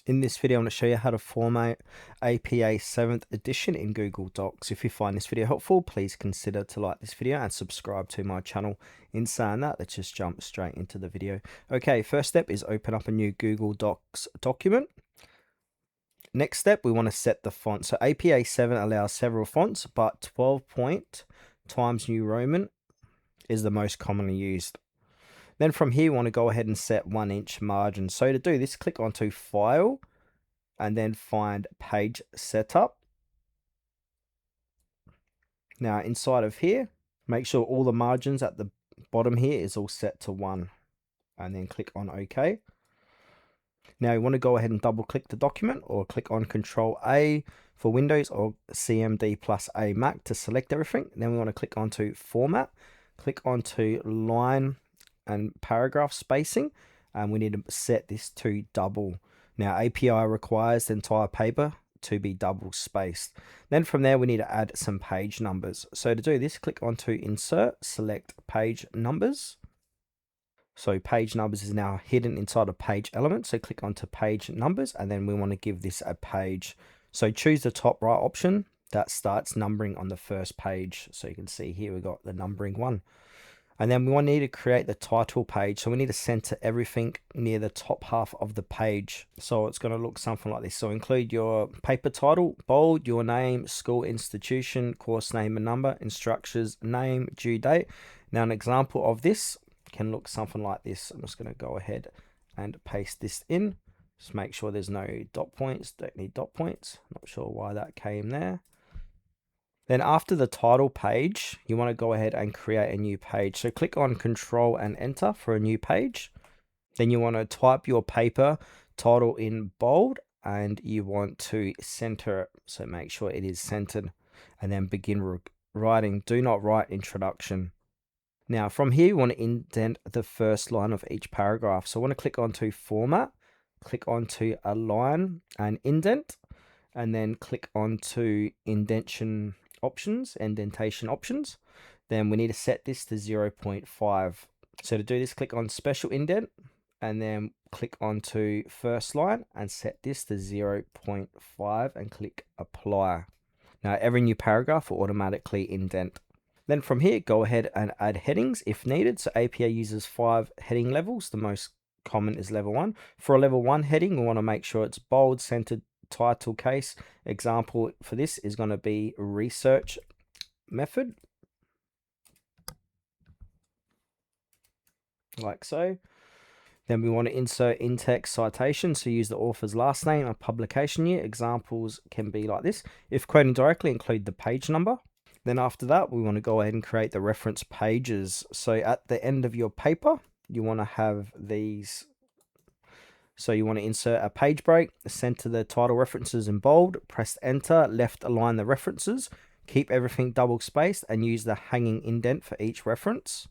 In this video, I'm going to show you how to format APA 7th edition in Google Docs. If you find this video helpful, please consider to like this video and subscribe to my channel. In saying that, let's just jump straight into the video. Okay, first step is open up a new Google Docs document. Next step, we want to set the font. So APA 7 allows several fonts, but 12 point Times New Roman is the most commonly used. Then from here, we want to go ahead and set 1-inch margin. So to do this, click onto File and then find Page Setup. Now inside of here, make sure all the margins at the bottom here is all set to 1 and then click on OK. Now you want to go ahead and double click the document or click on Control A for Windows or CMD plus A Mac to select everything. Then we want to click onto Format, click onto Line and Paragraph Spacing, and we need to set this to double. Now API requires the entire paper to be double spaced. Then from there we need to add some page numbers. So to do this, click onto Insert, select Page Numbers. So page numbers is now hidden inside a page element. So click onto Page Numbers and then we want to give this a page. So choose the top right option that starts numbering on the first page. So you can see here we got the numbering 1. And then we want to need to create the title page. So we need to center everything near the top half of the page. So it's going to look something like this. So include your paper title, bold, your name, school, institution, course name and number, instructors, name, due date. Now an example of this can look something like this. I'm just going to go ahead and paste this in. Just make sure there's no dot points. Don't need dot points. Not sure why that came there. Then after the title page, you want to go ahead and create a new page. So click on Control and Enter for a new page. Then you want to type your paper title in bold and you want to center it. So make sure it is centered and then begin writing. Do not write introduction. Now from here, you want to indent the first line of each paragraph. So I want to click onto Format, click onto Align and Indent, and then click onto Indentation options. Then we need to set this to 0.5. So to do this, click on Special Indent and then click onto first line and set this to 0.5 and click Apply. Now every new paragraph will automatically indent. Then from here, go ahead and add headings if needed. So APA uses 5 heading levels. The most common is level 1. For a level 1 heading, we want to make sure it's bold, centered, title case. Example for this is going to be research method, like so. Then we want to insert in-text citation, so use the author's last name and publication year. Examples can be like this. If quoting directly, include the page number. Then after that, we want to go ahead and create the reference pages. So at the end of your paper, you want to have these. So you want to insert a page break, center the title references in bold, press enter, left align the references, keep everything double spaced and use the hanging indent for each reference.